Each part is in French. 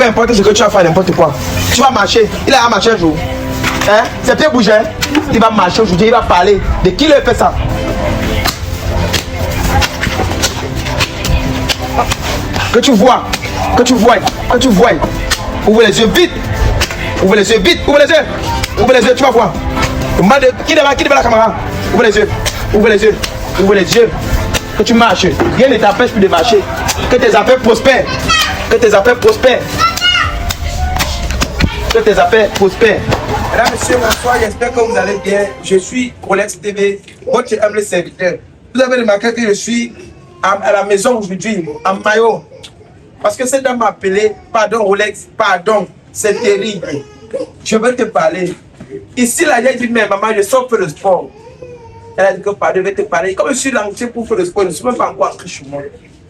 peu importe ce que tu vas faire, n'importe quoi. Tu vas marcher, il a marché un jour. Hein? Ses pieds bougeaient, il va marcher aujourd'hui, il va parler. De qui lui fait ça? Que tu vois, que tu vois, que tu vois. Ouvrez les yeux vite. Ouvrez les yeux vite, ouvrez les yeux. Ouvrez les yeux, tu vas voir. Qui devant la caméra? Ouvrez les yeux, ouvrez les yeux, ouvrez les yeux. Que tu marches, rien ne t'empêche plus de marcher. Que tes affaires prospèrent. Que tes affaires prospèrent. Que tes affaires prospèrent. Mesdames, Messieurs, bonsoir, j'espère que vous allez bien. Je suis Rolex TV, votre humble serviteur. Vous avez remarqué que je suis à la maison aujourd'hui, en maillot. Parce que cette dame m'a appelé, pardon Rolex, pardon, c'est terrible. Je veux te parler. Ici, là, j'ai dit, mais maman, je sors faire le sport. Elle a dit que pardon, je vais te parler. Comme je suis lancé pour faire le sport, je ne suis même pas encore entré chez moi.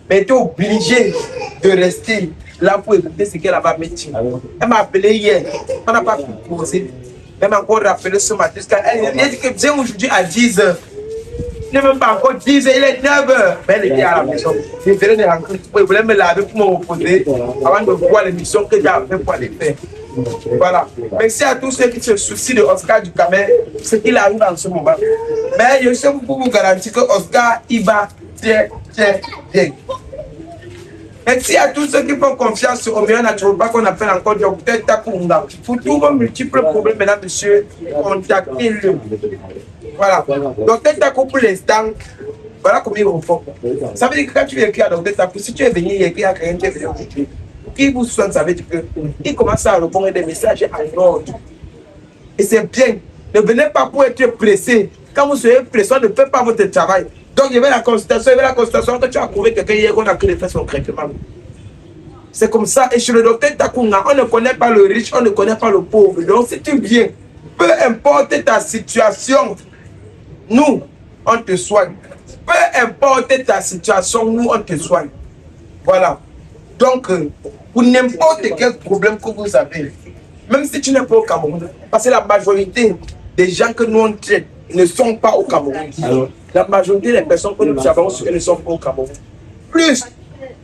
Mais elle était obligée de rester là pour écouter ce qu'elle va mettre. Elle m'a appelé hier, on n'a pas pu poser. Elle m'a encore rappelé ce matin. Elle a dit que viens aujourd'hui à 10h. Il n'est même pas encore 10h, il est 9h. Mais elle était à la maison. Je venais de rentrer, je voulais me laver pour me reposer avant de voir l'émission que j'ai fait pour aller faire. Voilà. Merci à tous ceux qui se soucient de Oscar du Camer, ce qu'il arrive en ce moment. Mais je sais pour vous garantir que Oscar, il va très, très bien. Merci à tous ceux qui font confiance au meilleur naturopathe qu'on appelle encore Docteur Takunda. Pour tous vos multiples problèmes, mesdames, messieurs, contactez-le. Voilà. Docteur Takou, pour l'instant, voilà comment il répond. Ça veut dire que quand tu écris à Docteur Takou, si tu es venu écrire à quelqu'un qui est venu aujourd'hui, qui vous soigne, ça veut dire qu'il commence à répondre des messages en ordre. Et c'est bien. Ne venez pas pour être pressé. Quand vous serez pressé, ne faites pas votre travail. Donc, il y avait la consultation, que tu as trouvé quelqu'un hier qu'on a créé fait son traitement. C'est comme ça. Et chez le docteur Takunga, on ne connaît pas le riche, on ne connaît pas le pauvre. Donc, si tu viens, peu importe ta situation, nous, on te soigne. Peu importe ta situation, nous, on te soigne. Voilà. Donc, pour n'importe quel problème que vous avez, même si tu n'es pas au Cameroun, parce que la majorité des gens que nous on traite ne sont pas au Cameroun. Alors, la majorité des personnes que nous avons ne sont pas au Cameroun. Plus,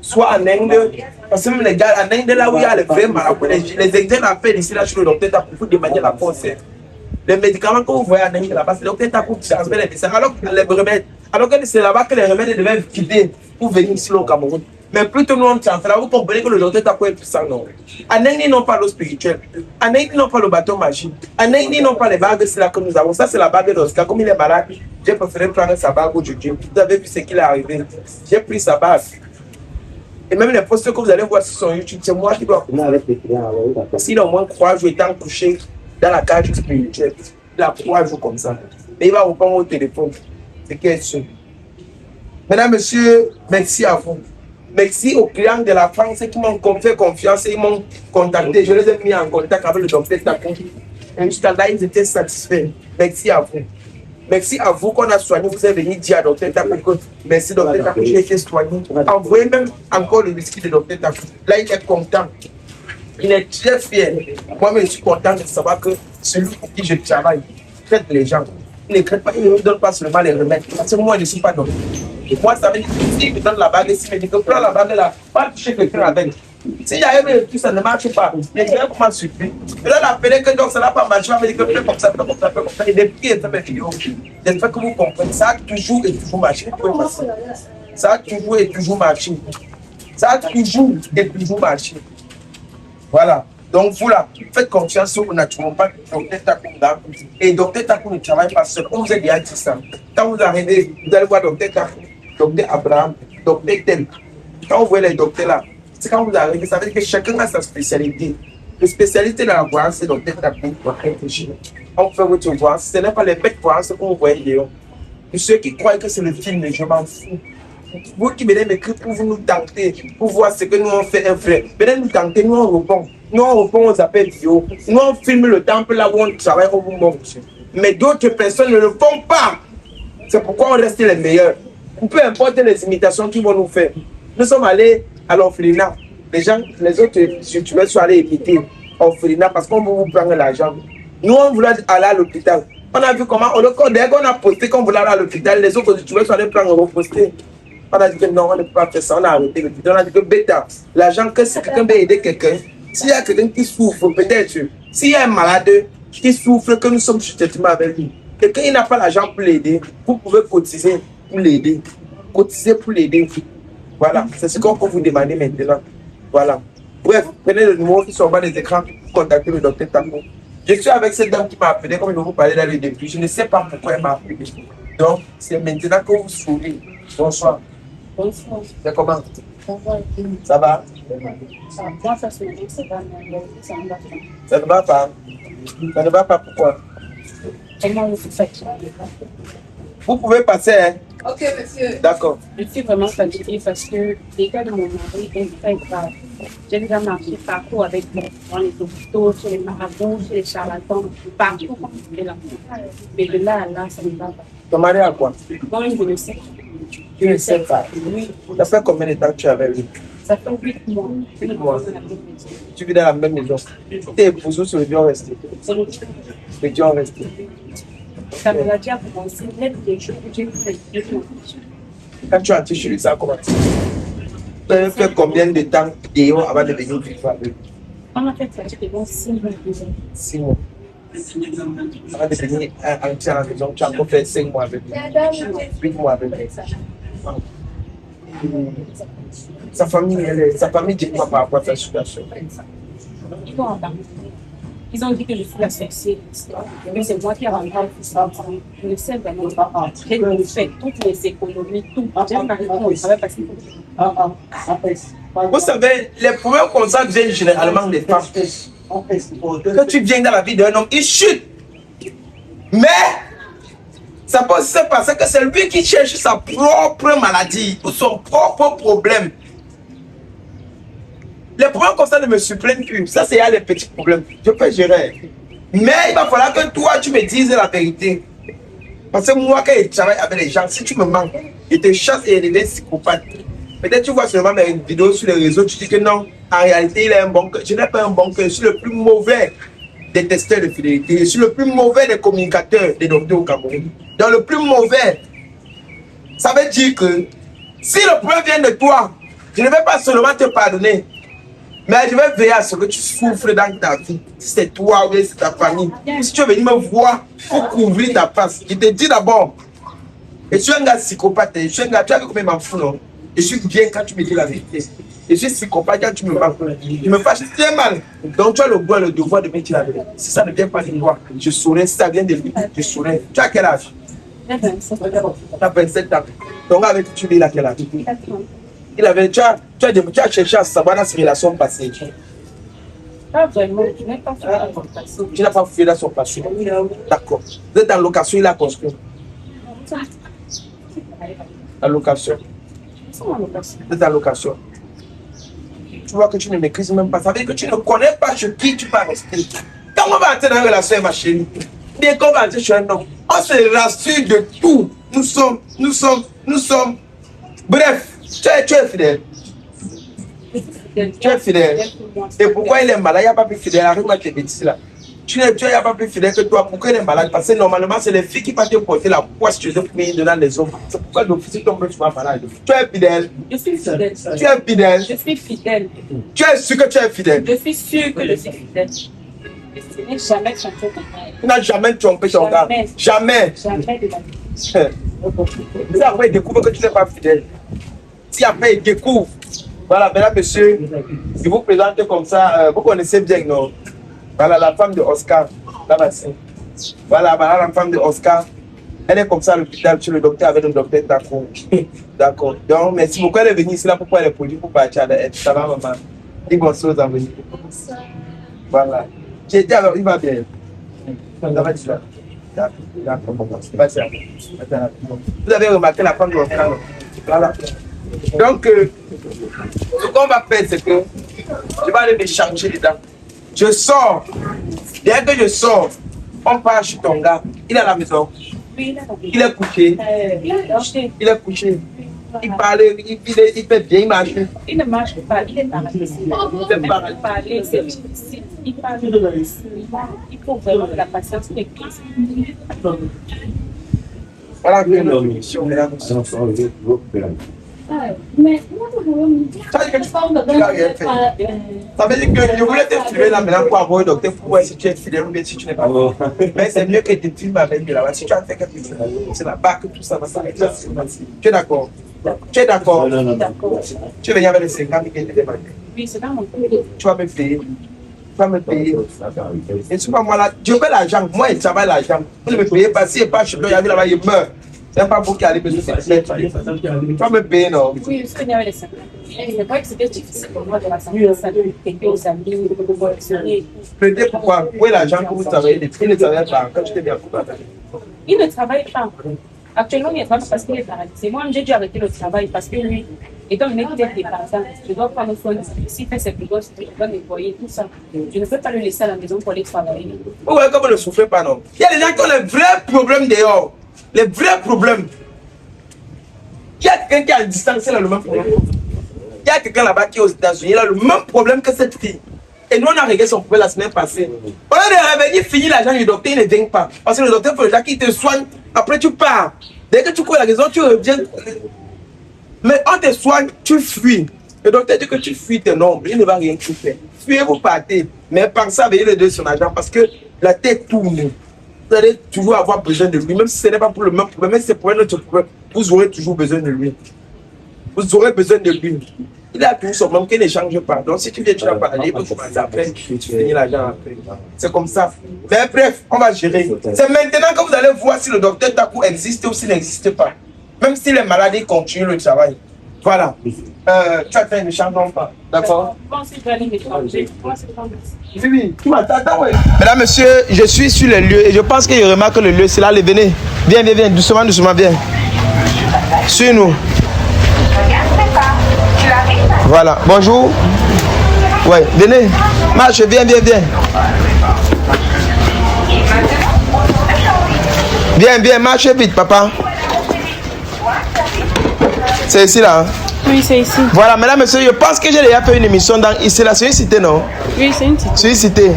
soit en Inde, parce que même les gars, en Inde, là où il y a les vrais marabouts, les examens à faire ici, là, chez le docteur Takou, pour démanier la force. Les médicaments que vous voyez en Inde, là-bas, c'est le docteur Takou qui transmet les médecins. Alors que les remèdes, alors que c'est là-bas que les remèdes devaient quitter pour venir ici au Cameroun. Mais plutôt nous on transfère, là, vous comprenez que le docteur Takou est puissant, non? En Inde, ils n'ont pas l'eau spirituelle. En Inde, ils n'ont pas le bâton magique. En Inde, ils n'ont pas les bagues, c'est là que nous avons. Ça, c'est la bague d'Oscar. Comme il est malade, j'ai préféré prendre sa bague aujourd'hui. Vous avez vu ce qu'il est arrivé. J'ai pris sa bague. Et même les posters que vous allez voir sur son YouTube, c'est moi qui dois. S'il a au moins 3 jours étant couché dans la cage spirituelle, il a 3 jours comme ça. Mais il va reprendre au téléphone. C'est qu'elle est sûre. Mesdames, Messieurs, merci à vous. Merci aux clients de la France qui m'ont fait confiance et ils m'ont contacté. Je les ai mis en contact avec le docteur Takou. Et jusqu'à là, ils étaient satisfaits. Merci à vous. Merci à vous qu'on a soigné. Vous êtes venu dire à docteur Takou que merci docteur Takou, j'ai été soigné. Envoyez même encore le whisky de docteur Takou. Là, il est content. Il est très fier. Moi-même, je suis content de savoir que celui pour qui je travaille traite les gens. Il ne traite pas, il ne me donne pas seulement les remèdes. Parce que moi, je ne suis pas docteur. Moi, ça veut dire que s'il me donne la bague, s'il me dit que prends la bague là, pas toucher quelqu'un avec. S'il y a un tout ça ne marche pas, mais je vais comment surpris. Et là, l'appeler que donc ça n'a pas marché, on va dire que fais comme ça, fais comme ça, fais comme ça. Et depuis qu'il fait mes vidéos, j'espère que vous comprenez. Ça a toujours et toujours marché. Ça a toujours et toujours marché. Ça a toujours et toujours marché. Voilà. Donc vous là, faites confiance au naturopathe docteur Takunda. Et docteur Takou ne travaille pas seul. On vous a déjà dit ça. Quand vous arrivez, vous allez voir docteur Takou, docteur Abraham, docteur Tel. Quand vous voyez les docteurs là, c'est quand vous arrivez, ça veut dire que chacun a sa spécialité. Le spécialité de la voix, c'est docteur Takou. On fait votre voix. Ce n'est pas les bêtes voix que vous voyez, Léon. Et ceux qui croient que c'est le film, je m'en fous. Vous qui venez m'écrire pour vous nous tenter, pour voir ce que nous on fait un frère. Venez nous tenter, nous on répond. Nous on répond aux appels vidéo. Nous on filme le temple là où on travaille au moment. Mais d'autres personnes ne le font pas. C'est pourquoi on reste les meilleurs. Peu importe les imitations qu'ils vont nous faire. Nous sommes allés à l'orphelinat. Les autres youtubeurs sont allés imiter l'orphelinat parce qu'on veut vous prendre l'argent. Nous on voulait aller à l'hôpital. On a vu comment, dès qu'on a posté qu'on voulait aller à l'hôpital, les autres youtubeurs sont allés prendre reposter. On a dit que non, on ne peut pas faire ça, on a arrêté le vidéo. On a dit que bêta, l'argent, que si quelqu'un veut aider quelqu'un, S'il y a quelqu'un qui souffre, peut-être, s'il y a un malade qui souffre, que nous sommes sur traitement avec lui, quelqu'un qui n'a pas l'argent pour l'aider, vous pouvez cotiser pour l'aider. Cotiser pour l'aider. Voilà, c'est ce qu'on peut vous demander maintenant. Voilà. Bref, prenez le numéro qui sont en bas des écrans pour contacter le docteur Tako. Je suis avec cette dame qui m'a appelé, comme je vous parlais dans le début. Je ne sais pas pourquoi elle m'a appelé. Donc, c'est maintenant que vous souriez. Bonsoir. Bonsoir. C'est comment? Ça va. Ça va? Moi, ça se dit, ça va, mais ça ne va pas. Ça ne va pas. Ça ne va pas, pourquoi? Comment vous faites? Vous pouvez passer, hein? Ok, monsieur. D'accord. Je suis vraiment fatiguée parce que l'état de mon mari est très grave. J'ai déjà marché partout avec moi, dans les hôpitaux, chez les marabouts, chez les charlatans, partout. Mais de là à là, ça ne va pas. Ton mari a quoi? Bon, je ne sais pas. Tu ne sais pas. Oui, Ça fait combien de temps que tu es avec lui? ça fait 8 mois. 8 mois. Tu vis dans la même maison. Tes époux sur le Dieu resté. C'est le Le Dieu resté. Ça me l'a dit à commencer, même des jours où j'ai fait 2 mois. Quand tu es entré chez lui, ça a commencé. Tu as fait combien de temps dehors avant de venir vivre avec lui? On a fait pratiquement 6 mois déjà. 6 mois. Avant de venir entrer à la maison, tu as encore fait 5 mois avec lui. 8 mois avec lui. Sa famille dit quoi par rapport à sa situation? Ils vont en parler. Ils ont dit que je suis la sorcière. Que c'est moi qui ai rendu ça. Je ne sais vraiment pas. J'ai fait toutes les économies, tout. J'ai marié mon travail parce qu'il faut. Vous savez, les problèmes comme ça viennent généralement des femmes. Quand tu viens dans la vie d'un homme, il chute. Mais ça peut se passer que c'est lui qui cherche sa propre maladie ou son propre problème. Les problèmes comme ça ne me surprennent plus. Ça, c'est les petits problèmes. Je peux gérer. Mais il va falloir que toi, tu me dises la vérité. Parce que moi, quand je travaille avec les gens, si tu me manques, je te chasse et je deviens psychopathe. Peut-être tu vois seulement mes vidéos sur les réseaux, tu dis que non, en réalité, il a un bon cœur. Je n'ai pas un bon cœur. Je suis le plus mauvais des testeurs de fidélité. Je suis le plus mauvais des communicateurs des docteurs au Cameroun. Donc, le plus mauvais. Ça veut dire que si le problème vient de toi, je ne vais pas seulement te pardonner. Mais je vais veiller à ce que tu souffres dans ta vie. Si c'est toi ou c'est ta famille. Si tu veux venir me voir pour couvrir ta face, je te dis d'abord, je suis un gars psychopathe. Je suis un gars, tu as vu comment il m'en fout, non? Je suis bien quand tu me dis la vérité. Je suis psychopathe quand tu me manques. Je me fâche très mal. Donc tu as le droit et le devoir de me dire la vérité. Si ça ne vient pas de toi, je saurais. Si ça vient de lui, je saurais. Tu as quel âge? Tu as 27 ans. Donc avec qui tu vis, il a quel âge? Il avait, tu as cherché à savoir dans ses relations passées. Pas vraiment, je n'ai pas fait la location. Tu n'as pas fait dans son passé. D'accord. Vous êtes en location, il a construit. La location. Vous êtes en location. Tu vois que tu ne maîtrises même pas. Ça veut dire que tu ne connais pas sur qui tu vas rester. Quand on va entrer dans une relation, ma chérie, dès qu'on va entrer sur un homme, on se rassure de tout. Nous sommes. Bref. Tu es fidèle. Tu es fidèle. Et pourquoi il est malade? Il n'y a pas plus fidèle. Arrête-moi tes bêtises là. Tu n'as pas plus fidèle que toi. Pourquoi il est malade? Parce que normalement, c'est les filles qui vont te porter la poisse chez eux pour venir dans les hommes. C'est pourquoi le physique tombe souvent malade. Tu es fidèle. Je suis fidèle. Tu es fidèle. Je suis fidèle. Tu es sûr que tu es fidèle. Je suis sûr que je suis fidèle. Je n'ai jamais trompé ton mari. Tu n'as jamais trompé ton gars. Jamais. Jamais de la vie. Si après il découvre que tu n'es pas fidèle. Si après il découvre. Voilà, mesdames, messieurs, je vous présente comme ça. Vous connaissez bien, non? Voilà la femme de Oscar. Là-bas. Voilà, la femme de Oscar. Elle est comme ça à l'hôpital chez le docteur avec le docteur Tako. D'accord. Donc, merci beaucoup. Elle est venue ici là pour les produits pour partir à l'aide. Ça va, maman? Dis bonsoir aux amis. Voilà. J'ai été alors, il va bien. Ça va, tu vas. D'accord, vous avez remarqué la femme de Oscar, non? Voilà. Donc, ce qu'on va faire, c'est que je vais aller me changer les dents. Je sors. Dès que je sors, on part chez ton gars. Il est à la maison. Il est couché. Il est couché. Il parle, il fait bien, il marche. Il ne marche pas, il est paralysé. Il peut parler, c'est difficile. Il parle. Il faut vraiment de la patience et Voilà que nous. Mais Ça veut dire que tu n'as rien fait. Ça veut dire que je voulais te filmer là maintenant pour avoir un docteur pour voir si tu es fidèle ou bien si tu n'es pas. Mais c'est mieux que tu filmes avec lui là-bas. Si tu as fait quelque chose, c'est là-bas que tout ça va s'arrêter. Tu es d'accord? Tu es d'accord? Tu veux venir avec les 50 000 que tu demandé? oui, c'est dans mon pays. Tu vas me payer. Tu vas me payer. Et souvent, moi là, je veux l'argent. Moi, il travaille l'argent. Vous ne me payez pas. Si il n'est pas chez toi, il y a là-bas, il meurt. C'est pas pour qu'il ait besoin de faire. Tu vas me payer, non? Oui, je suis venue avec les 50 000. C'est vrai que c'était difficile pour moi de rassembler ça, de payer aux amis, de collectionner. Plaider pourquoi? Où est l'argent que vous travaillez? Il ne travaille pas. Quand tu t'es bien pour Il ne travaille pas. Actuellement, il ne travaille pas parce qu'il est paralysé. Moi, j'ai dû arrêter le travail parce que lui, étant donné qu'il est dépendant, je dois prendre soin de lui. S'il fait ses gosses, je dois nettoyer tout ça. Je ne peux pas le laisser à la maison pour aller travailler. Vous voyez comme vous ne souffrez pas, non? Il y a des gens qui ont les vrais problèmes dehors. Les vrais problèmes. Il y a quelqu'un qui est à distance, il a le même problème. Il y a quelqu'un là-bas qui est aux États-Unis, il a le même problème que cette fille. Et nous, on a réglé son problème la semaine passée. On a de revenir, finir l'argent du docteur, il ne vient pas. Parce que le docteur, il faut déjà qu'il te soigne. Après, tu pars. Dès que tu cours à la maison, tu reviens. Mais on te soigne, tu fuis. Le docteur dit que tu fuis tes nombres, il ne va rien tout faire. Fuyez, vous partez. Mais pensez à veiller les deux sur l'argent parce que la tête tourne. Vous allez toujours avoir besoin de lui, même si ce n'est pas pour le même problème, même si c'est pour un autre problème, vous aurez toujours besoin de lui. Vous aurez besoin de lui. Il a toujours son même qui ne change pas. Donc si tu viens, tu n'as pas aller, il faut commencer après, tu finis l'argent après. C'est comme ça. Mais bref, on va gérer. C'est maintenant que vous allez voir si le docteur Taku existe ou s'il n'existe pas. Même si les maladies continuent le travail. Voilà. Tu as fait une chanson pas. D'accord? Oui, tu m'attends, oui. Mesdames, messieurs, je suis sur les lieux et je pense que je remarque que le lieu, c'est là. Allez, venez. Viens, viens, viens. Doucement, doucement, viens. Suis-nous. Voilà. Bonjour. Ouais, venez. Marche, viens, viens, viens. Viens, viens, marche vite, papa. C'est ici, là. Hein? Oui, c'est ici. Voilà, mesdames, messieurs, je pense que j'ai déjà fait une émission dans ici, là. C'est une cité, non? Oui, c'est une cité. C'est une cité.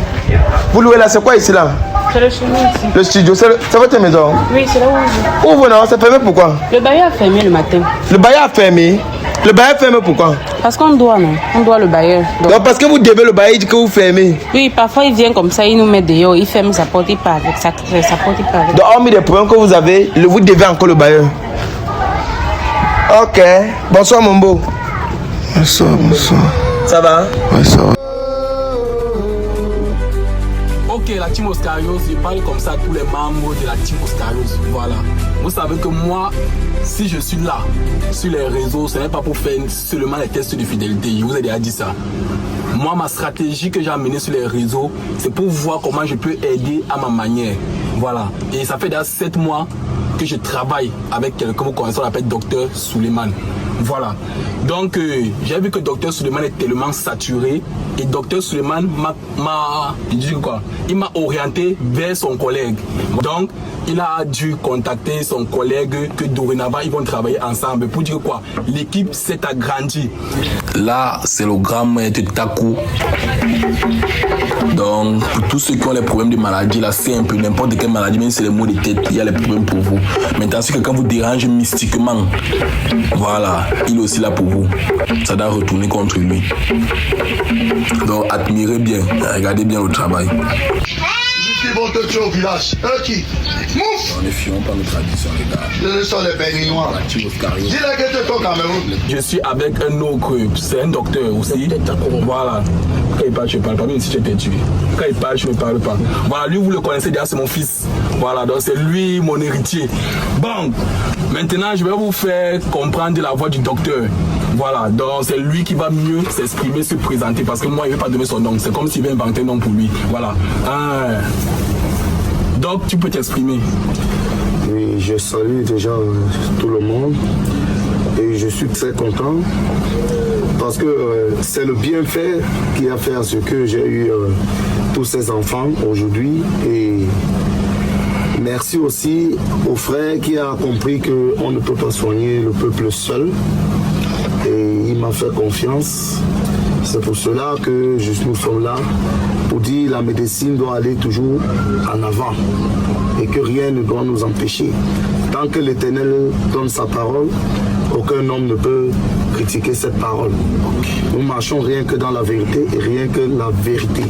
Vous louez là, c'est quoi ici, là? C'est le chemin ici. Le studio, c'est votre maison? Oui, c'est là où je vis. Ouvre, non? C'est fermé pourquoi? Le bailleur a fermé le matin. Le bailleur a fermé? Le bailleur fermé pourquoi? Parce qu'on doit, non? On doit le bailleur. Donc parce que vous devez le bailleur, il dit que vous fermez. Oui, parfois il vient comme ça, il nous met dehors, il ferme sa porte, il part avec sa porte, il part avec. Donc, hormis des problèmes que vous avez, vous devez encore le bailleur. Ok. Bonsoir, mon beau. Bonsoir, bonsoir. Ça va? Ouais, ça va. Ok, la team Oscarios, je parle comme ça à tous les membres de la team Oscarios. Voilà. Vous savez que moi, si je suis là, sur les réseaux, ce n'est pas pour faire seulement les tests de fidélité. Je vous ai déjà dit ça. Moi, ma stratégie que j'ai amenée sur les réseaux, c'est pour voir comment je peux aider à ma manière. Voilà. Et ça fait déjà 7 mois que je travaille avec quelqu'un, vous connaissez, on l'appelle Dr Suleiman. Voilà. Donc, j'ai vu que Dr Suleiman est tellement saturé et Dr Suleiman il m'a orienté vers son collègue. Donc, il a dû contacter son collègue que dorénavant, ils vont travailler ensemble. Pour dire quoi? L'équipe s'est agrandie. Là, c'est le grand maître Taku. Donc, pour tous ceux qui ont les problèmes de maladie, là, c'est un peu n'importe quelle maladie, même si c'est les maux de tête, il y a les problèmes pour vous. Maintenant, si quelqu'un vous dérange mystiquement, voilà, il est aussi là pour vous. Ça doit retourner contre lui. Donc, admirez bien, regardez bien le travail. Qui vont te tuer au village? Qui? Mouf! On ne fions pas nos traditions, les gars. Ce sont les béninois. Dis-le que tu es au Cameroun. Je suis avec un autre, c'est un docteur aussi. Voilà. Quand il parle, je ne parle pas, même si tu es tué. Quand il parle, je ne parle pas. Voilà, lui, vous le connaissez déjà, c'est mon fils. Voilà, donc c'est lui mon héritier. Bon, maintenant, je vais vous faire comprendre la voix du docteur. Voilà, donc c'est lui qui va mieux s'exprimer, se présenter, parce que moi, il ne veut pas donner son nom. C'est comme s'il veut inventer un nom pour lui. Voilà. Donc, tu peux t'exprimer. Oui, je salue déjà tout le monde et je suis très content parce que c'est le bienfait qui a fait à ce que j'ai eu tous ces enfants aujourd'hui et merci aussi au frère qui a compris qu'on ne peut pas soigner le peuple seul et il m'a fait confiance. C'est pour cela que nous sommes là pour dire la médecine doit aller toujours en avant et que rien ne doit nous empêcher. Tant que l'Éternel donne sa parole, aucun homme ne peut critiquer cette parole. Nous marchons rien que dans la vérité et rien que la vérité.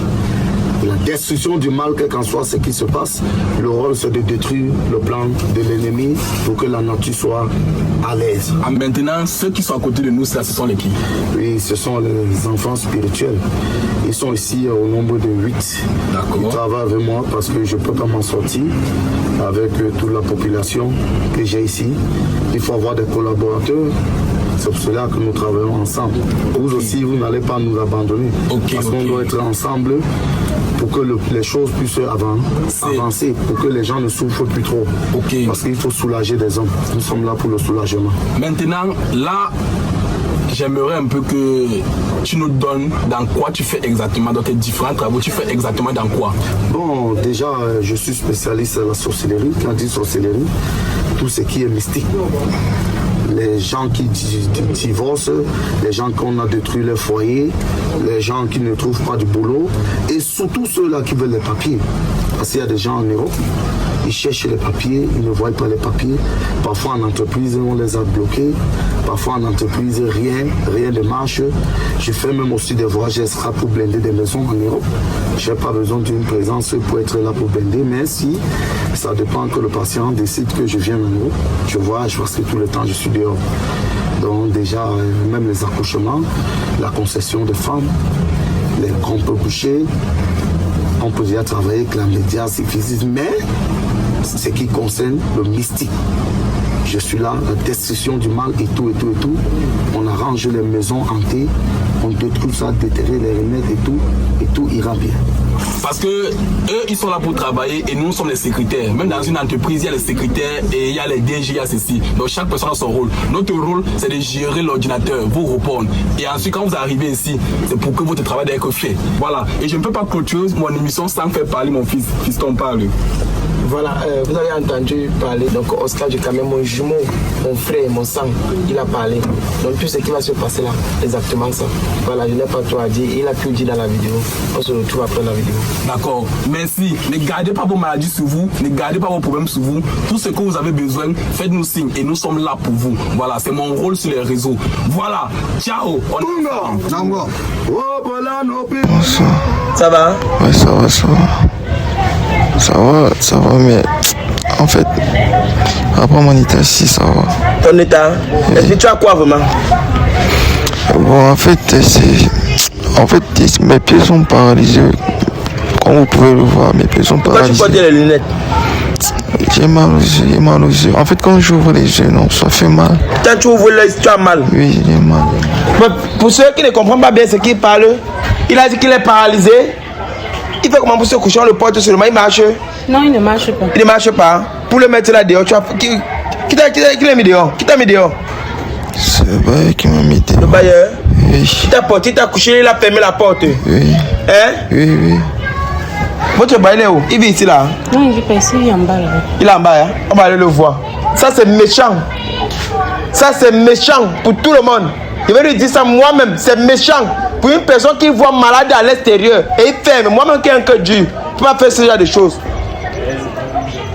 La destruction du mal, quel qu'en soit ce qui se passe, le rôle c'est de détruire le plan de l'ennemi pour que la nature soit à l'aise. Maintenant, ceux qui sont à côté de nous, ça, ce sont les qui? Oui, ce sont les enfants spirituels. Ils sont ici au nombre de 8. Ils travaillent avec moi parce que je ne peux pas m'en sortir avec toute la population que j'ai ici. Il faut avoir des collaborateurs. C'est pour cela que nous travaillons ensemble. Vous aussi, vous n'allez pas nous abandonner. Parce qu'on doit être ensemble pour que les choses puissent avancer, pour que les gens ne souffrent plus trop. Parce qu'il faut soulager des hommes. Nous sommes là pour le soulagement. Maintenant, là, j'aimerais un peu que tu nous donnes dans quoi tu fais exactement, dans tes différents travaux, tu fais exactement dans quoi? Bon, déjà, je suis spécialiste à la sorcellerie. Quand on dit sorcellerie, tout ce qui est mystique. Les gens qui divorcent, les gens qu'on a détruit leur foyer, les gens qui ne trouvent pas du boulot et surtout ceux-là qui veulent les papiers. Parce qu'il y a des gens en Europe, ils cherchent les papiers, ils ne voient pas les papiers. Parfois en entreprise, on les a bloqués. Parfois en entreprise, rien ne marche. Je fais même aussi des voyages extra pour blinder des maisons en Europe. Je n'ai pas besoin d'une présence pour être là pour blinder, mais si ça dépend que le patient décide que je viens en Europe, je voyage parce que tout le temps je suis dehors. Donc déjà, même les accouchements, la concession de femmes, les groupes couchés, on peut déjà travailler avec la médias physique, mais ce qui concerne le mystique. Je suis là, la destruction du mal et tout. On arrange les maisons hantées, on détruit ça, déterrer les remèdes et tout ira bien. Parce que eux, ils sont là pour travailler et nous sommes les secrétaires. Même dans une entreprise, il y a les secrétaires et il y a les DG, il y a ceci. Donc chaque personne a son rôle. Notre rôle, c'est de gérer l'ordinateur, vous répondre. Et ensuite, quand vous arrivez ici, c'est pour que votre travail doit être fait. Voilà. Et je ne peux pas clôturer mon émission sans faire parler mon fils. Fiston parle. Voilà, vous avez entendu parler, donc Oscar Djekame, mon jumeau, mon frère, mon sang, il a parlé. Donc tout ce qui va se passer là, exactement ça. Voilà, je n'ai pas trop à dire, il a tout dit dans la vidéo. On se retrouve après la vidéo. D'accord, merci. Ne gardez pas vos maladies sur vous, ne gardez pas vos problèmes sur vous. Tout ce que vous avez besoin, faites-nous signe et nous sommes là pour vous. Voilà, c'est mon rôle sur les réseaux. Voilà, ciao. Ça va? Oui, ça va. Ça va, mais en fait, après mon état ici, ça va. Ton état? Est-ce que tu as quoi vraiment? Bon, en fait, mes pieds sont paralysés. Comme vous pouvez le voir, mes pieds sont paralysés. Pourquoi tu portes les lunettes? J'ai mal aux yeux. En fait, quand j'ouvre les yeux, non, ça fait mal. Quand tu ouvres les yeux, tu as mal? Oui, j'ai mal. Mais pour ceux qui ne comprennent pas bien ce qu'il parle, il a dit qu'il est paralysé. Il fait comment pour se coucher, on le porte seulement, il marche? Non, il ne marche pas. Il ne marche pas. Pour le mettre là dehors, tu as... Qui l'a mis dehors? Qui t'a mis dehors? C'est le bailleur qui m'a mis dehors. Le bailleur? Oui. Il t'a porté, il t'a couché, il a fermé la porte. Oui. Hein? Oui. Votre bailleur est où? Il vit ici là? Non, il vit pas ici, il est en bas là. Il est en bas, hein? On va aller le voir. Ça c'est méchant. Ça c'est méchant pour tout le monde. Je vais lui dire ça moi-même, c'est méchant. Pour une personne qui voit malade à l'extérieur et il ferme, moi-même qui ai un cœur dur, je ne peux pas faire ce genre de choses.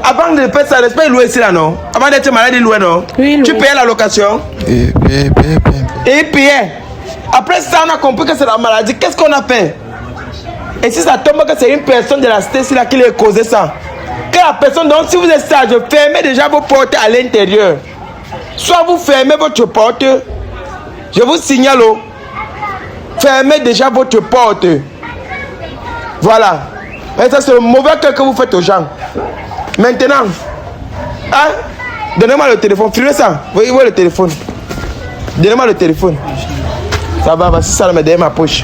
Avant de faire ça, n'est-ce pas, il louait ici là, non? Avant d'être malade, il louait, non? Oui, tu payais la location? Et il payait. Après ça, on a compris que c'est la maladie. Qu'est-ce qu'on a fait? Et si ça tombe que c'est une personne de la cité là qui lui a causé ça? Que la personne, donc si vous êtes sage, fermez déjà vos portes à l'intérieur. Soit vous fermez votre porte, je vous signale, fermez déjà votre porte. Voilà. Et ça c'est le mauvais cœur que vous faites aux gens. Maintenant, hein? Donnez-moi le téléphone, filmez ça. Vous voyez le téléphone. Donnez-moi le téléphone. Ça va, si ça me donne ma poche.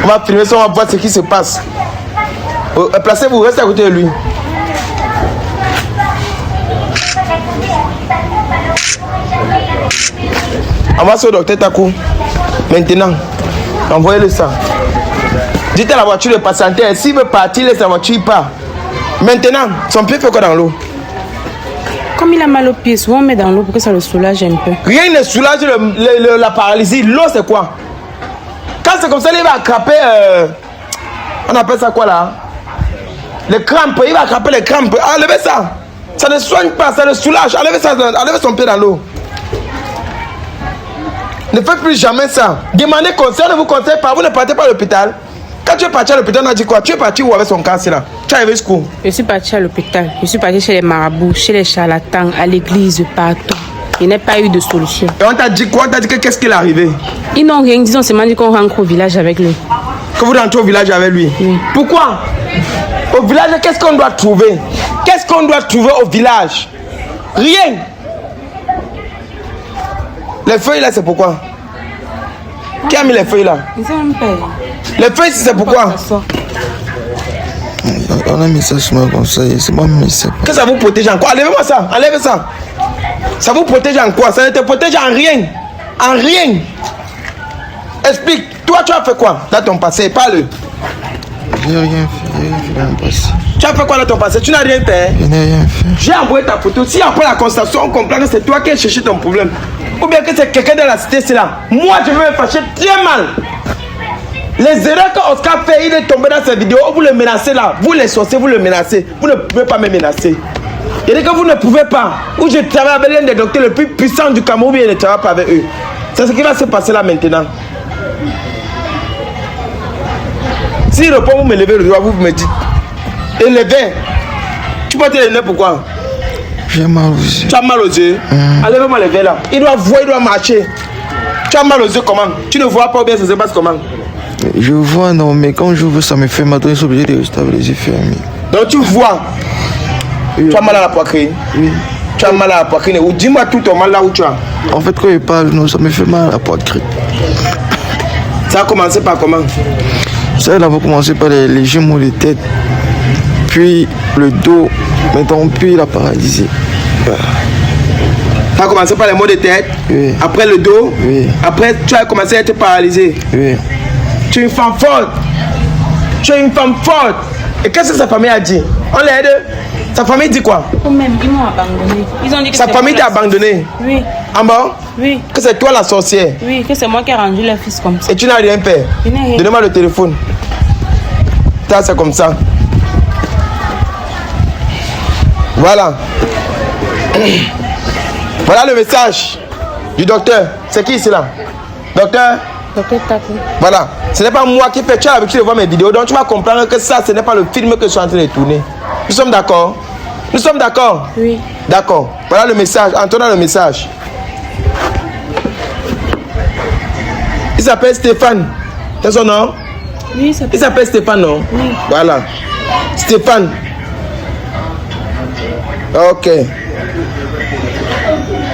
On va filmer ça, on va voir ce qui se passe. Placez-vous, restez à côté de lui. Envoie ça au docteur Takou. Maintenant, envoyez-le ça. Dites à la voiture de patienter. S'il veut partir, laisse la voiture, il part. Maintenant, son pied fait quoi dans l'eau? Comme il a mal aux pieds, souvent on met dans l'eau pour que ça le soulage un peu. Rien ne soulage la paralysie. L'eau, c'est quoi? Quand c'est comme ça, il va attraper. On appelle ça quoi là? Les crampes. Il va attraper les crampes. Enlevez ça. Ça ne soigne pas, ça le soulage. Enlevez ça, enlevez son pied dans l'eau. Ne faites plus jamais ça. Demandez conseil, on ne vous conseille pas. Vous ne partez pas à l'hôpital. Quand tu es parti à l'hôpital, on a dit quoi? Tu es parti où avec son cancer là? Tu es arrivé jusqu'où? Je suis partie à l'hôpital. Je suis partie chez les marabouts, chez les charlatans, à l'église, partout. Il n'y a pas eu de solution. Et on t'a dit quoi? On t'a dit que qu'est-ce qui est arrivé? Ils n'ont rien dit, ils ont seulement dit qu'on rentre au village avec lui. Que vous rentrez au village avec lui? Oui. Pourquoi? Au village, qu'est-ce qu'on doit trouver? Qu'est-ce qu'on doit trouver au village? Rien. Les feuilles là, c'est pourquoi? Qui a mis les feuilles là? Ils ont un père. Les feuilles, c'est pourquoi? On a mis ça sur mon conseil, c'est moi mais c'est Que ça vous protège en quoi? Enlevez-moi ça, enlevez ça. Ça vous protège en quoi? Ça ne te protège en rien. En rien. Explique. Toi, tu as fait quoi dans ton passé? Parle. j'ai rien fait dans le passé. Tu as fait quoi dans ton passé? Tu n'as rien fait. Je n'ai rien fait. J'ai envoyé ta photo. Si après la constatation, on comprend que c'est toi qui as cherché ton problème, ou bien que c'est quelqu'un dans la cité, c'est là. Moi, je vais me fâcher très mal. Les erreurs que Oscar fait, il est tombé dans cette vidéo. Vous le menacez là. Vous les sorciers, vous le menacez. Vous ne pouvez pas me menacer. Il dit que vous ne pouvez pas. Ou je travaille avec l'un des docteurs les plus puissants du Cameroun, et je ne travaille pas avec eux. C'est ce qui va se passer là maintenant. Si le répond, vous me levez le doigt, vous me dites. Élevez. Tu peux te lever pourquoi? J'ai mal aux yeux. Tu as mal aux yeux? Enlève-moi les verres là. Il doit voir, il doit marcher. Tu as mal aux yeux comment? Tu ne vois pas ou bien ça se passe comment? Je vois, non, mais quand j'ouvre, ça me fait mal, donc je suis obligé de rester avec les yeux fermés. Donc tu vois? Oui. Tu as mal à la poitrine? Oui. Tu as mal à la poitrine? Ou dis-moi tout ton mal là où tu as. En fait, quand je parle, non, ça me fait mal à la poitrine. Ça a commencé par comment? Ça a d'abord commencé par les genoux, les têtes, puis le dos, maintenant, puis la paralysie. Ça a commencé par les maux de tête? Oui. Après le dos? Oui. Après, tu as commencé à être paralysé? Oui. Tu es une femme forte. Tu es une femme forte. Et qu'est-ce que sa famille a dit? On l'aide. Sa famille dit quoi? Eux-mêmes, ils m'ont abandonné. Ils ont dit que Sa famille t'a abandonné? Oui. En bas? Oui. Que c'est toi la sorcière? Oui, que c'est moi qui ai rendu leur fils comme ça. Et tu n'as rien fait? Je n'ai rien. Donnez-moi le téléphone. Ça, c'est comme ça. Voilà. Voilà le message du docteur. C'est qui ici là? Docteur? Docteur Takou. Voilà. Ce n'est pas moi qui fais. Tu as l'habitude de voir mes vidéos. Donc tu vas comprendre que ça, ce n'est pas le film que je suis en train de tourner. Nous sommes d'accord? Nous sommes d'accord? Oui. D'accord. Voilà le message. Entendons le message. Il s'appelle Stéphane. C'est son nom? Oui, ça peut. Il s'appelle Stéphane, non? Oui. Voilà. Stéphane. Ok.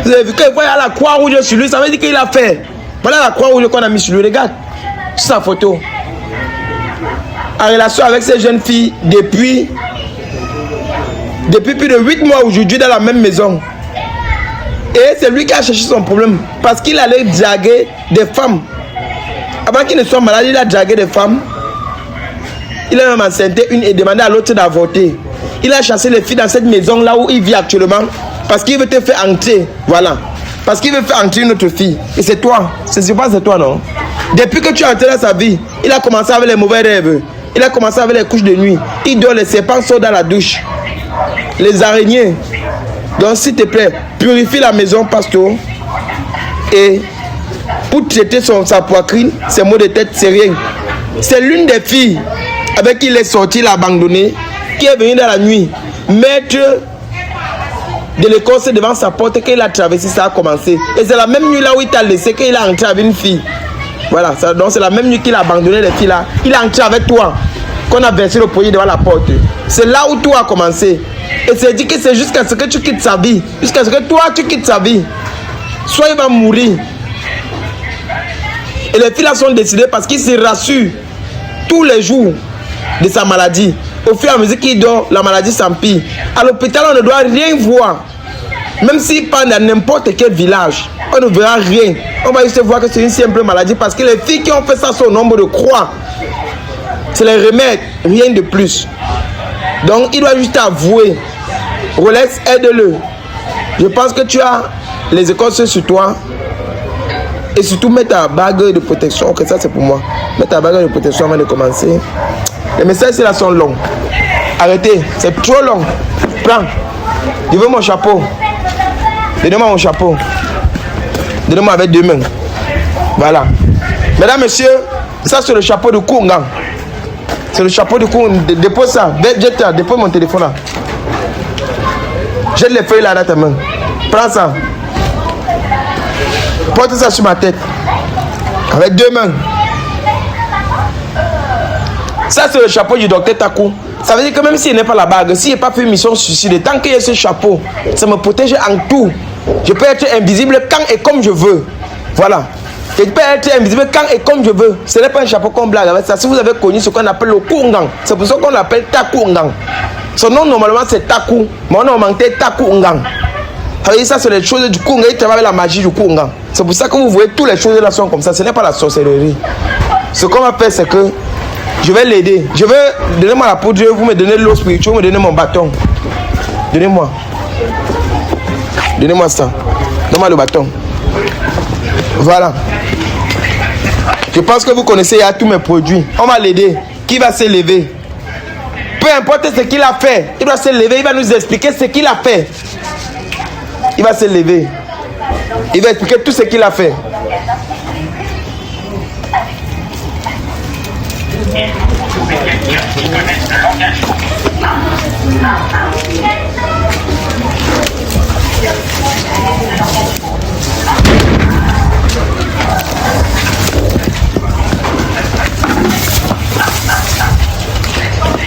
Vous avez vu qu'il voit la croix rouge sur lui, ça veut dire qu'il a fait. Voilà la croix rouge qu'on a mis sur lui. Regarde. Sur sa photo. En relation avec ces jeunes filles depuis plus de 8 mois aujourd'hui dans la même maison. Et c'est lui qui a cherché son problème. Parce qu'il allait draguer des femmes. Avant qu'il ne soit malade, il a dragué des femmes. Il a même enceinté une et demandé à l'autre d'avorter. Il a chassé les filles dans cette maison là où il vit actuellement. Parce qu'il veut te faire entrer. Voilà. Parce qu'il veut faire entrer une autre fille. Et c'est toi. Je pense que c'est toi, non? Depuis que tu es entré dans sa vie, il a commencé avec les mauvais rêves. Il a commencé avec les couches de nuit. Il dort, les serpents sautent dans la douche. Les araignées. Donc s'il te plaît, purifie la maison, pasteur. Et pour traiter sa poitrine, ses maux de tête, c'est rien. C'est l'une des filles avec qui il est sorti, il a abandonné, qui est venue dans la nuit mettre de l'écorce devant sa porte, qu'il a traversé, ça a commencé. Et c'est la même nuit là où il t'a laissé qu'il a entré avec une fille. Voilà, donc c'est la même nuit qu'il a abandonné les filles là. Il a entré avec toi, qu'on a versé le poignet devant la porte. C'est là où tout a commencé. Et c'est dit que c'est jusqu'à ce que tu quittes sa vie. Jusqu'à ce que toi tu quittes sa vie. Soit il va mourir. Et les filles là sont décidées parce qu'ils se rassurent tous les jours de sa maladie. Au fur et à mesure qu'il dort, la maladie s'empire. À l'hôpital, on ne doit rien voir. Même s'il part dans n'importe quel village, on ne verra rien. On va juste voir que c'est une simple maladie parce que les filles qui ont fait ça sont au nombre de croix. C'est les remèdes, rien de plus. Donc il doit juste avouer. Rolex, aide-le. Je pense que tu as les écorces sur toi. Et surtout, mets ta bague de protection. Ok, ça c'est pour moi. Mets ta bague de protection avant de commencer. Les messages là sont longs. Arrêtez, c'est trop long. Prends. Je veux mon chapeau. Donnez-moi mon chapeau. Donnez-moi avec 2 mains. Voilà. Mesdames, messieurs, ça c'est le chapeau de Koungan. C'est le chapeau de Koungan. Dépose ça. Dépose mon téléphone là. Jette les feuilles là dans ta main. Prends ça. Porte ça sur ma tête. Avec 2 mains. Ça c'est le chapeau du docteur Taku. Ça veut dire que même s'il n'est pas la bague, s'il n'est pas fait mission suicide, tant qu'il y a ce chapeau, ça me protège en tout. Je peux être invisible quand et comme je veux. Voilà. Je peux être invisible quand et comme je veux. Ce n'est pas un chapeau qu'on blague avec ça. Si vous avez connu ce qu'on appelle le Koungan, c'est pour ça qu'on l'appelle Takungan. Son nom normalement c'est Taku. Mon nom manquait Takungan. Ça c'est les choses du Koungan. Il travaille avec la magie du Koungan. C'est pour ça que vous voyez toutes les choses là sont comme ça. Ce n'est pas la sorcellerie. Ce qu'on va faire c'est que je vais l'aider. Je vais donner moi la poudre, vous me donnez l'eau spirituelle, vous me donnez mon bâton. Donnez-moi. Donnez-moi ça. Donne-moi le bâton. Voilà. Je pense que vous connaissez il y a tous mes produits. On va l'aider. Qui va se lever? Peu importe ce qu'il a fait, il doit se lever, il va nous expliquer ce qu'il a fait. Il va se lever. Il va expliquer tout ce qu'il a fait.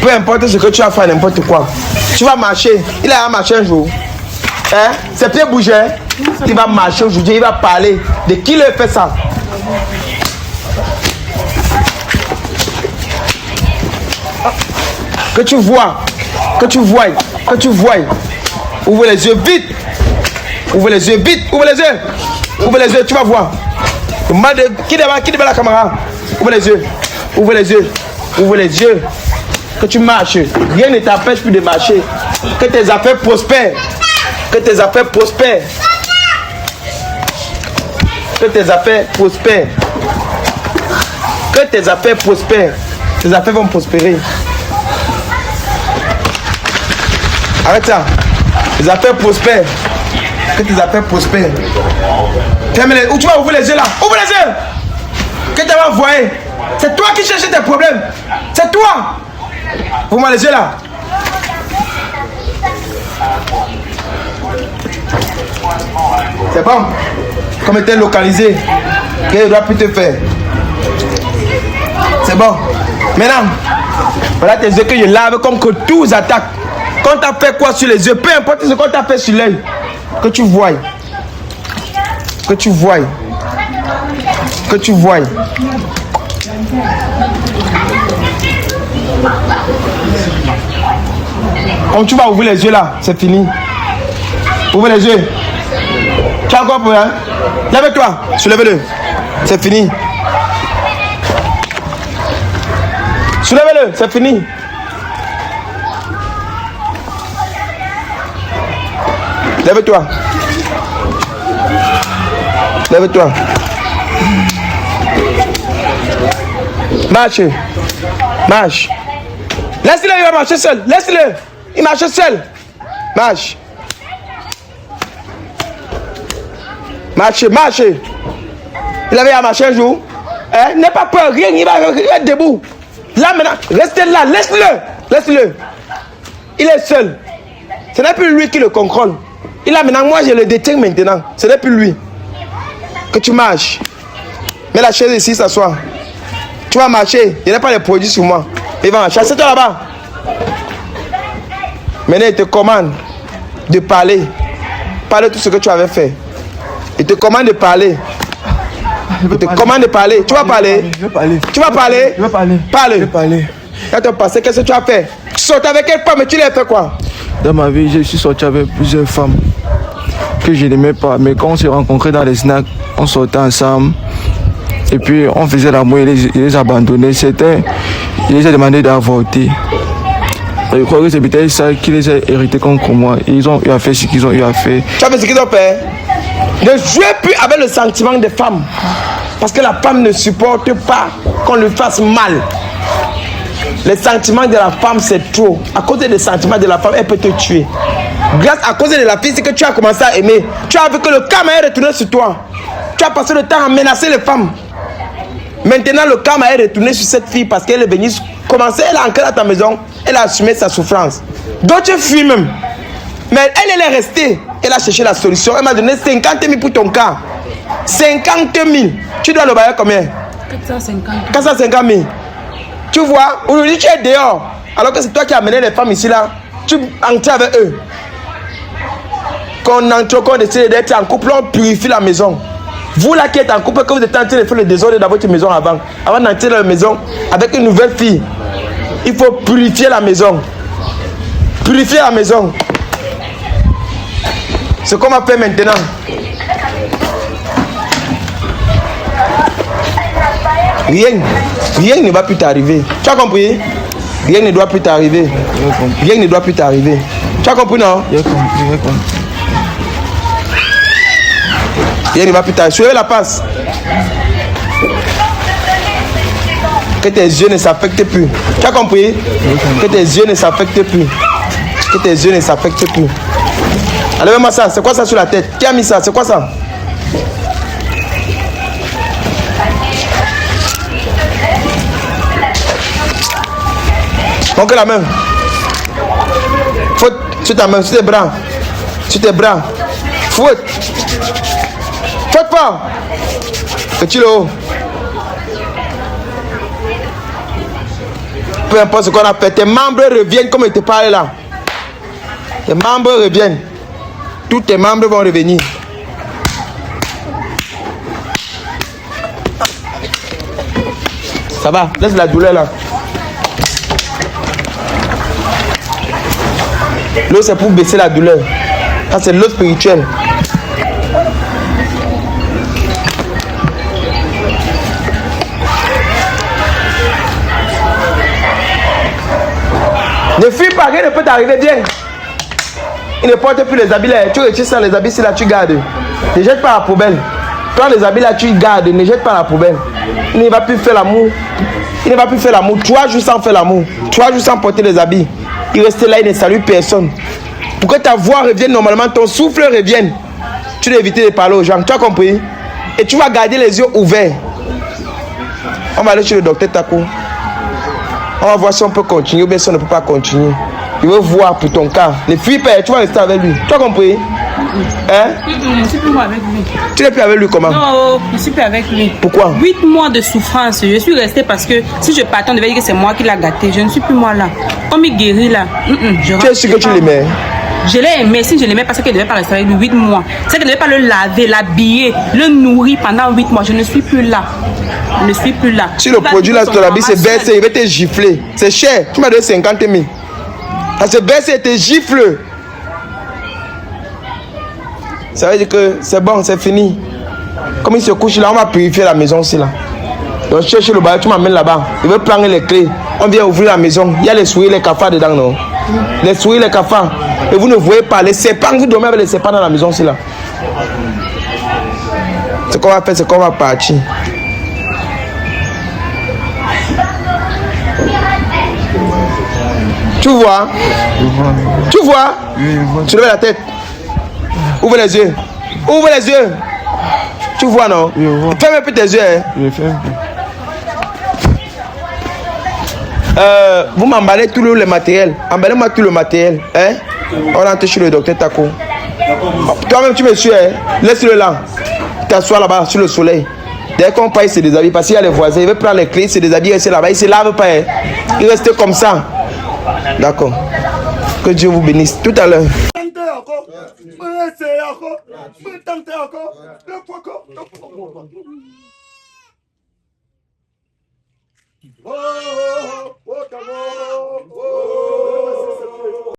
Peu importe ce que tu as fait, n'importe quoi. Tu vas marcher. Il a marché un jour. Hein? Ses pieds bougeaient. Il va marcher aujourd'hui. Il va parler de qui lui fait ça. Que tu vois. Que tu vois. Que tu vois. Ouvre les yeux vite. Ouvre les yeux vite. Ouvre les yeux. Ouvre les yeux. Tu vas voir. Qui devant la caméra? Ouvre les yeux. Ouvre les yeux. Ouvre les yeux. Que tu marches. Rien ne t'empêche plus de marcher. Que tes affaires prospèrent. Que tes affaires prospèrent. Que tes affaires prospèrent. Que tes affaires prospèrent. Tes affaires vont prospérer. Arrête ça. Tes affaires prospèrent. Que tes affaires prospèrent. Termine. Où tu vas ouvrir les yeux là? Ouvre les yeux. Que tu vas voir. C'est toi qui cherches tes problèmes. C'est toi. Ouvre-moi les yeux là. C'est bon. Comme était localisé. Qu'elle ne doit plus te faire. C'est bon. Maintenant, voilà tes yeux que je lave comme que tous attaquent. Quand tu as fait quoi sur les yeux, peu importe ce qu'on t'a fait sur l'œil, que tu vois. Que tu vois. Que tu vois. Comme tu vas ouvrir les yeux là, c'est fini. Ouvre les yeux. Tu as encore pour hein? Lève-toi, soulève-le. C'est fini. Soulève-le, c'est fini. Lève-toi. Lève-toi. Marche. Marche. Laisse-le, il va marcher seul. Laisse-le. Il marche seul. Marche. Marche, marche. Il avait à marcher un jour. Hein? N'aie pas peur, rien, il va être debout. Là maintenant, restez là, laisse-le. Laisse-le. Il est seul. Ce n'est plus lui qui le contrôle. Il a maintenant, moi je le détiens maintenant. Ce n'est plus lui. Que tu marches. Mets la chaise ici, s'assois. Tu vas marcher. Il n'y a pas de produits sur moi. Il va marcher. Assieds-toi là-bas. Maintenant, il te commande de parler. Parle de tout ce que tu avais fait. Il te commande de parler. Il te commande de parler. Tu vas parler. Je veux parler. Tu vas parler. Je veux parler. Parle. Je veux parler. Quand tu as passé, qu'est-ce que tu as fait? Tu sortais avec quelle femme et tu l'as fait quoi? Dans ma vie, je suis sorti avec plusieurs femmes que je n'aimais pas. Mais quand on s'est rencontrés dans les snacks, on sortait ensemble. Et puis on faisait l'amour, il les abandonnait. Il les a demandé d'avorter. Je crois que c'est peut-être ça qui les a hérités contre moi. Ils ont eu à faire ce qu'ils ont eu à faire. Tu as fait ce qu'ils ont fait. Ne jouez plus avec le sentiment des femmes. Parce que la femme ne supporte pas qu'on lui fasse mal. Les sentiments de la femme, c'est trop. À cause des sentiments de la femme, elle peut te tuer. Grâce à cause de la fille, c'est que tu as commencé à aimer. Tu as vu que le karma est retourné sur toi. Tu as passé le temps à menacer les femmes. Maintenant, le karma est retourné sur cette fille parce qu'elle est venue commencer, elle a entré dans ta maison, elle a assumé sa souffrance. Donc tu fuis même. Mais elle est restée. Elle a cherché la solution. Elle m'a donné 50 000 pour ton cas. 50 000. Tu dois le bailler combien? 450 000. Tu vois, aujourd'hui tu es dehors. Alors que c'est toi qui as amené les femmes ici là. Tu entres avec eux. Quand on décide d'être en couple, on purifie la maison. Vous là qui êtes en couple, que vous êtes en train de faire le désordre dans votre maison avant d'entrer dans la maison avec une nouvelle fille, il faut purifier la maison. Purifier la maison. Ce qu'on va faire maintenant. Rien ne va plus t'arriver. Tu as compris? Rien ne doit plus t'arriver. Rien ne doit plus t'arriver. Tu as compris, non? J'ai compris. Rien ne va plus t'arriver. Suivez la passe. Que tes yeux ne s'affectent plus. Tu as compris? Que tes yeux ne s'affectent plus. Que tes yeux ne s'affectent plus. Enlève-moi ça. C'est quoi ça sur la tête? Qui a mis ça? C'est quoi ça? Montre la main. Faute sur ta main, sur tes bras. Sur tes bras. Faute. Faute pas. Petit le haut. Peu importe ce qu'on a fait, tes membres reviennent comme ils te parlaient là. Tes membres reviennent. Tous tes membres vont revenir. Ça va, laisse la douleur là. L'eau c'est pour baisser la douleur. Ça c'est l'eau spirituelle. Ne fuis pas, rien ne peut t'arriver, bien. Il ne porte plus les habits là. Tu retires ça, les habits c'est là, tu gardes. Ne jette pas à la poubelle. Prends les habits là, tu gardes. Ne jette pas à la poubelle. Il ne va plus faire l'amour. Il ne va plus faire l'amour. 3 jours sans faire l'amour. 3 jours sans porter les habits. Il reste là, il ne salue personne. Pour que ta voix revienne normalement, ton souffle revienne. Tu dois éviter de parler aux gens. Tu as compris? Et tu vas garder les yeux ouverts. On va aller chez le docteur Taco. On va voir si on peut continuer ou bien si on ne peut pas continuer. Il veut voir pour ton cas. Ne fuis pas, tu vas rester avec lui. Tu as compris? Hein? Je ne suis plus avec lui. Tu n'es plus avec lui comment? Non, je ne suis plus avec lui. Pourquoi? 8 mois de souffrance. Je suis restée parce que si je partais, on devait dire que c'est moi qui l'a gâté. Je ne suis plus moi là. Comme il guérit là. Tu es sûr que tu l'aimais? Je l'ai aimé. Si je l'aimais parce qu'il ne devait pas rester avec lui 8 mois. C'est qu'il ne devait pas le laver, l'habiller, le nourrir pendant 8 mois. Je ne suis plus là. Je ne suis plus là. Si le produit là sur la vie c'est baissé, il va te gifler. C'est cher. Tu m'as donné 50 000. Ça se baisse et te gifle. Ça veut dire que c'est bon, c'est fini. Comme il se couche là, on va purifier la maison aussi là. Donc cherche le bail, tu m'amènes là-bas. Il veut prendre les clés. On vient ouvrir la maison. Il y a les souris, les cafards dedans, non? Les souris, les cafards. Et vous ne voyez pas les serpents. Vous dormez avec les serpents dans la maison aussi là. Ce qu'on va faire, c'est qu'on va partir. Tu vois? Tu vois? Tu lèves la tête. Ouvre les yeux. Ouvre les yeux. Tu vois, non? Ferme un peu tes yeux. Vous m'emballez tout le matériel. Emballez-moi tout le matériel. Hein? On rentre chez le docteur Taco. Toi-même, tu me suis. Hein? Laisse-le là. T'assois là-bas sur le soleil. Dès qu'on paye, c'est des habits. Parce qu'il y a les voisins. Il veut prendre les clés, c'est des habits. Il reste là-bas. Il ne se lave pas. Hein? Il reste comme ça. D'accord. Que Dieu vous bénisse. Tout à l'heure. Oh